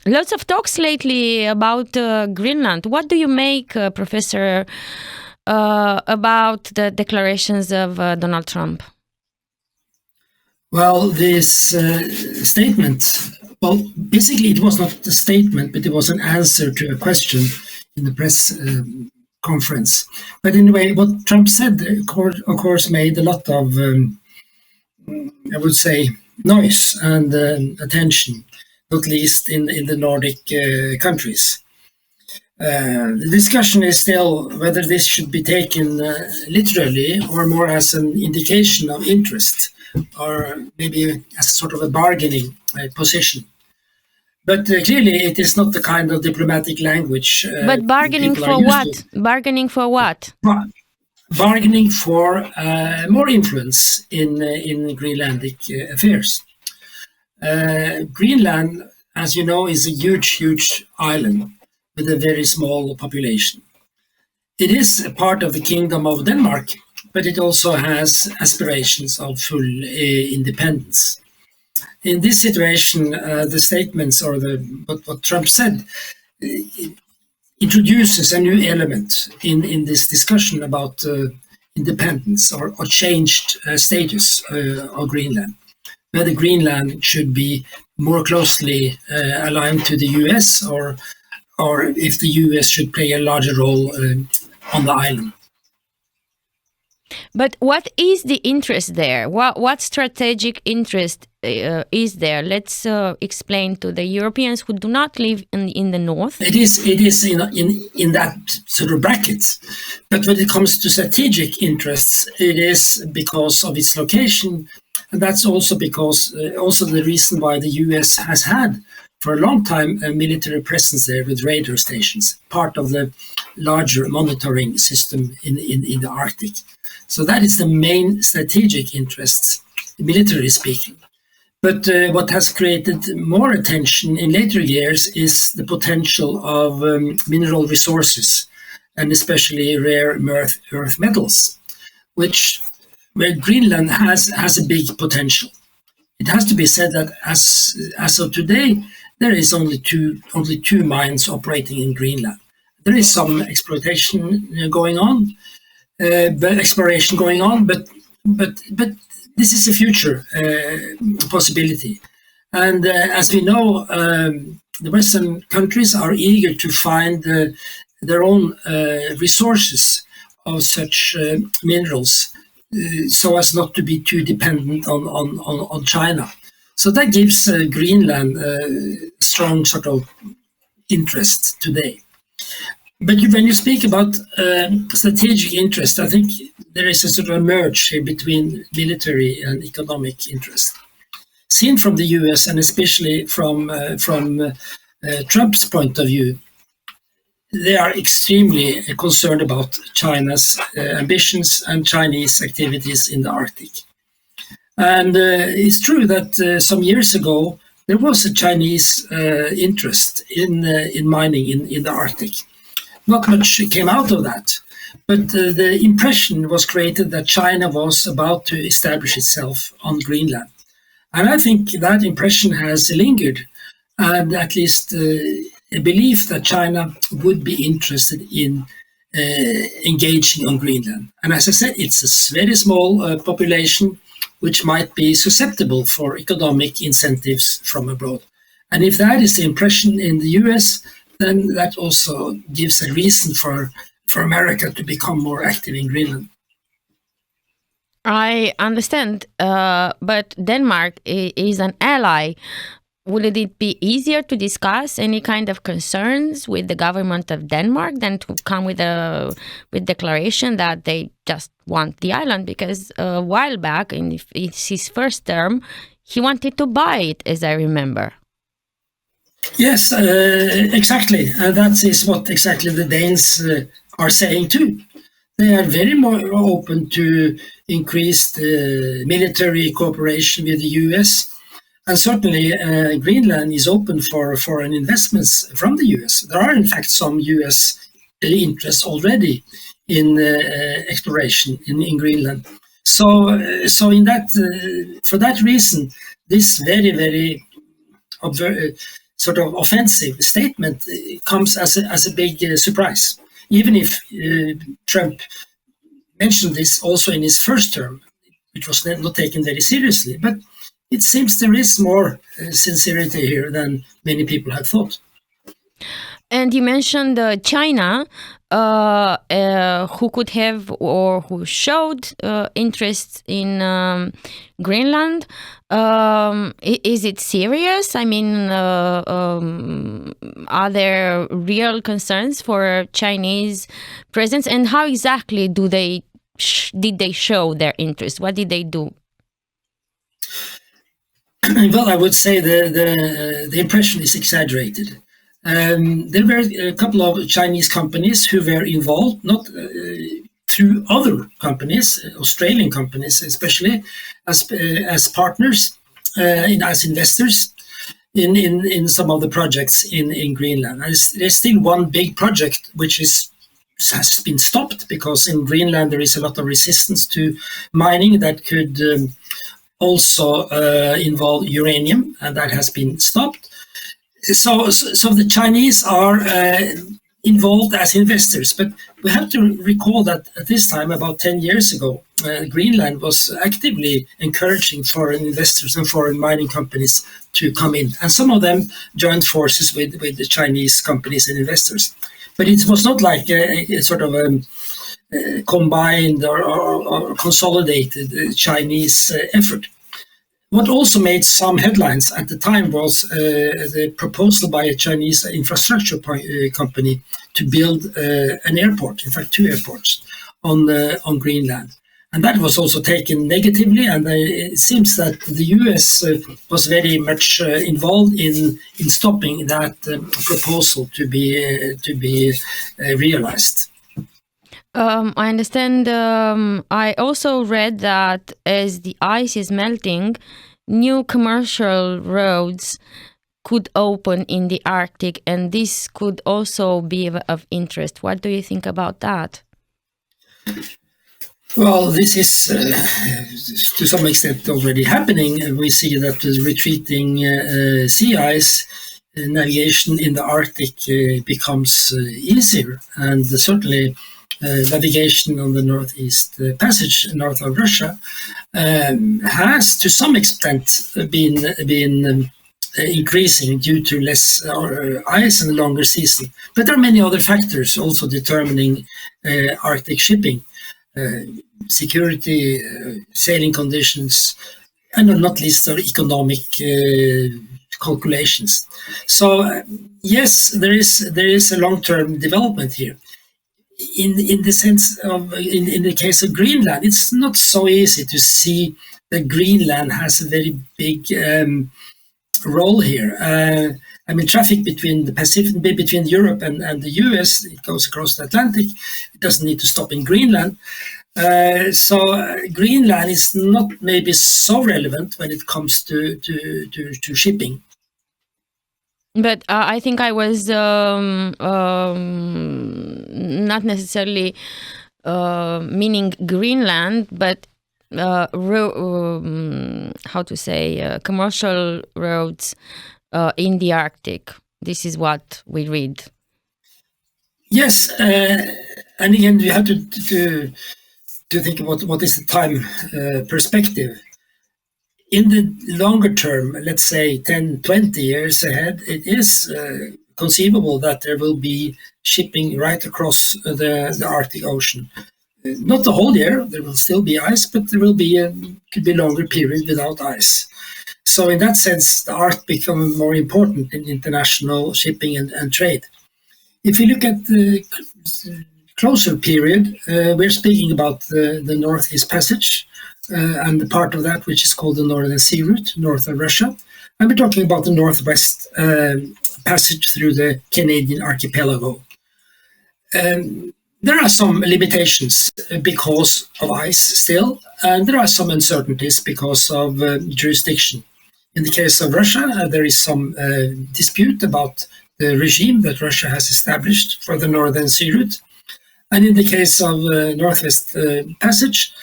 Lots of talks lately about Greenland. What do you make, Professor, about the declarations of Donald Trump? Well, this statement, well, basically it was not a statement, but it was an answer to a question in the press conference. But anyway, what Trump said, of course, made a lot of, I would say, noise and attention, not least in the Nordic countries. The discussion is still whether this should be taken literally or more as an indication of interest, or maybe as sort of a bargaining position. But clearly it is not the kind of diplomatic language. But bargaining for what? Bargaining for what? Bargaining for more influence in Greenlandic affairs. Greenland, as you know, is a huge island with a very small population. It is a part of the Kingdom of Denmark, but it also has aspirations of full independence. In this situation, the statements or what Trump said introduces a new element in this discussion about independence or changed status of Greenland, whether Greenland should be more closely aligned to the US or if the US should play a larger role on the island. But what is the interest there? What strategic interest is there? Let's explain to the Europeans who do not live in the north. It is in that sort of bracket. But when it comes to strategic interests, it is because of its location, and that's also because also the reason why the US has had for a long time a military presence there with radar stations, part of the larger monitoring system in the Arctic. So that is the main strategic interest, militarily speaking. But what has created more attention in later years is the potential of mineral resources, and especially rare earth metals, where Greenland has a big potential. It has to be said that as of today, there is only two mines operating in Greenland. There is some exploration going on, exploration going on, but this is a future possibility. And as we know, the Western countries are eager to find their own resources of such minerals, so as not to be too dependent on China. So that gives Greenland a strong sort of interest today. But when you speak about strategic interest, I think there is a sort of a merge here between military and economic interest. Seen from the US and especially from Trump's point of view, they are extremely concerned about China's ambitions and Chinese activities in the Arctic. And it's true that some years ago, there was a Chinese interest in mining in the Arctic. Not much came out of that, but the impression was created that China was about to establish itself on Greenland. And I think that impression has lingered, and at least a belief that China would be interested in engaging on Greenland. And as I said, it's a very small population which might be susceptible for economic incentives from abroad. And if that is the impression in the US, then that also gives a reason for America to become more active in Greenland. I understand, but Denmark is an ally. Would it be easier to discuss any kind of concerns with the government of Denmark than to come with declaration that they just want the island? Because a while back, in his first term, he wanted to buy it, as I remember. Yes, exactly. That is what exactly the Danes are saying too. They are very more open to increased military cooperation with the US. And certainly Greenland is open for foreign investments from the US. There are in fact some US interests already in exploration in Greenland. So in that, for that reason, this very sort of offensive statement comes as a big surprise. Even if Trump mentioned this also in his first term, which was not taken very seriously. But it seems there is more sincerity here than many people had thought. And you mentioned China, who could have or who showed interest in Greenland. Is it serious? I mean, are there real concerns for Chinese presence? And how exactly did they show their interest? What did they do? Well, I would say the impression is exaggerated. There were a couple of Chinese companies who were involved, not through other companies, Australian companies especially, as partners, as investors in some of the projects in Greenland. There's still one big project which has been stopped because in Greenland there is a lot of resistance to mining that could also involve uranium, and that has been stopped. So the Chinese are involved as investors, but we have to recall that at this time, about 10 years ago, Greenland was actively encouraging foreign investors and foreign mining companies to come in, and some of them joined forces with the Chinese companies and investors. But it was not like a sort of a combined or consolidated Chinese effort. What also made some headlines at the time was the proposal by a Chinese infrastructure company to build an airport, in fact 2 airports, on Greenland. And that was also taken negatively, and it seems that the US was very much involved in stopping that proposal to be realized. I understand. I also read that as the ice is melting, new commercial roads could open in the Arctic, and this could also be of interest. What do you think about that? Well, this is to some extent already happening. We see that the retreating sea ice navigation in the Arctic becomes easier, and certainly navigation on the Northeast Passage north of Russia has to some extent been increasing due to less ice and a longer season. But there are many other factors also determining Arctic shipping. Security, sailing conditions, and not least our economic calculations. So yes, there is a long-term development here. In the sense of in the case of Greenland, it's not so easy to see that Greenland has a very big role here. I mean, traffic between the Pacific, between Europe and the US, it goes across the Atlantic. It doesn't need to stop in Greenland. So Greenland is not maybe so relevant when it comes to shipping. But I think I was not necessarily meaning Greenland, but how to say commercial roads in the Arctic. This is what we read. Yes, and again, you have to think about what is the time perspective. In the longer term, let's say 10, 20 years ahead, it is conceivable that there will be shipping right across the Arctic Ocean. Not the whole year, there will still be ice, but there will be could be a longer period without ice. So in that sense, the Arctic becomes more important in international shipping and trade. If you look at the closer period, we're speaking about the Northeast Passage and the part of that which is called the Northern Sea Route, north of Russia. And we're talking about the Northwest Passage through the Canadian archipelago. There are some limitations because of ice still, and there are some uncertainties because of jurisdiction. In the case of Russia, there is some dispute about the regime that Russia has established for the Northern Sea Route. And in the case of Northwest Passage,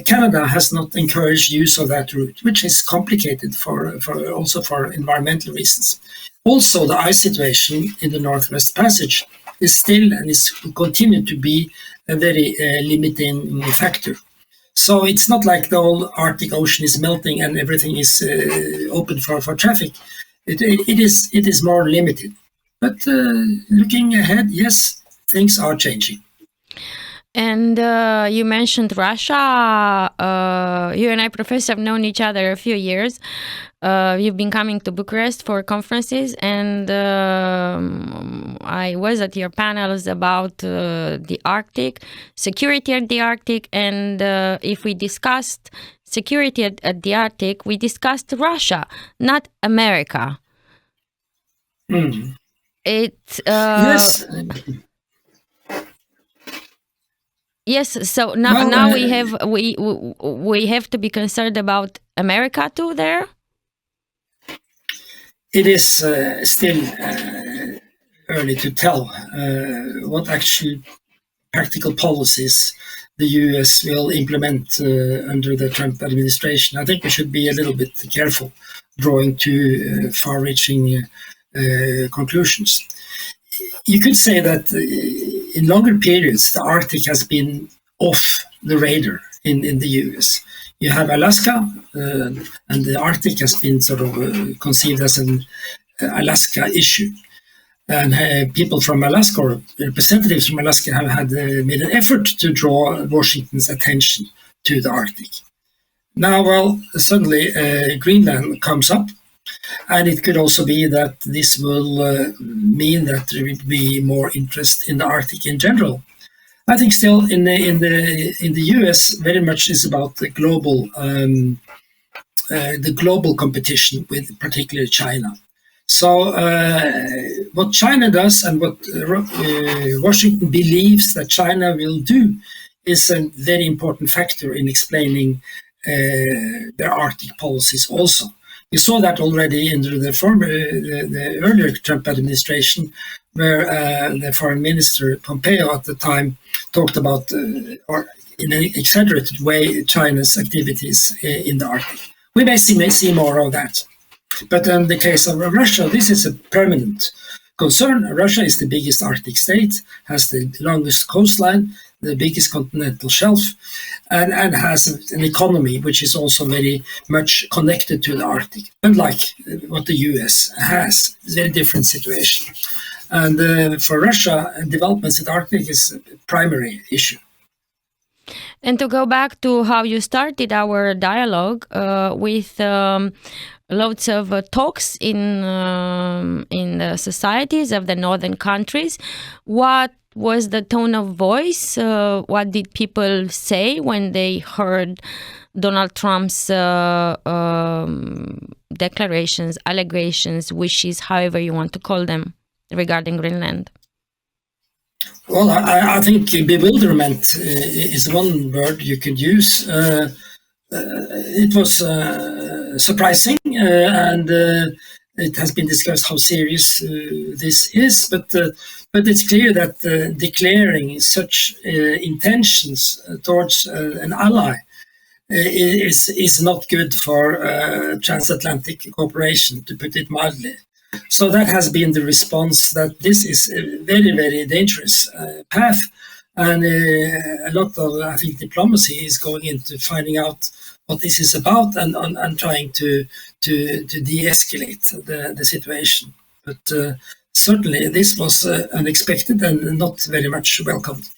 Canada has not encouraged use of that route, which is complicated also for environmental reasons. Also, the ice situation in the Northwest Passage is still and is continued to be a very limiting factor. So it's not like the whole Arctic Ocean is melting and everything is open for traffic. It is more limited. But looking ahead, yes, things are changing. And you mentioned Russia. You and I, Professor, have known each other a few years. You've been coming to Bucharest for conferences, and I was at your panels about the Arctic, security at the Arctic, and if we discussed security at the Arctic, we discussed Russia, not America. Yes. Yes. So now we have to be concerned about America too there. It is still early to tell what actual practical policies the US will implement under the Trump administration. I think we should be a little bit careful drawing too far-reaching conclusions. You could say that in longer periods, the Arctic has been off the radar in the US. You have Alaska, and the Arctic has been sort of conceived as an Alaska issue. And people from Alaska, or representatives from Alaska, have had made an effort to draw Washington's attention to the Arctic. Now, well, suddenly Greenland comes up, and it could also be that this will mean that there will be more interest in the Arctic in general. I think still in the US, very much is about the global competition with particularly China. So what China does and what Washington believes that China will do is a very important factor in explaining their Arctic policies also. We saw that already in the earlier Trump administration, where the foreign minister Pompeo at the time talked about, or in an exaggerated way, China's activities in the Arctic. We may see more of that. But in the case of Russia, this is a permanent concern. Russia is the biggest Arctic state, has the longest coastline, the biggest continental shelf, and has an economy which is also very much connected to the Arctic, unlike what the US has. It's a very different situation. And for Russia, developments in the Arctic is a primary issue. And to go back to how you started our dialogue with lots of talks in the societies of the northern countries, what was the tone of voice? What did people say when they heard Donald Trump's declarations, allegations, wishes, however you want to call them, regarding Greenland? Well, I think bewilderment is one word you could use. It was surprising, and it has been discussed how serious this is, but it's clear that declaring such intentions towards an ally is not good for transatlantic cooperation, to put it mildly. So that has been the response, that this is a very, very dangerous path, and a lot of, I think, diplomacy is going into finding out what this is about and trying to de-escalate the situation. But certainly this was unexpected and not very much welcomed.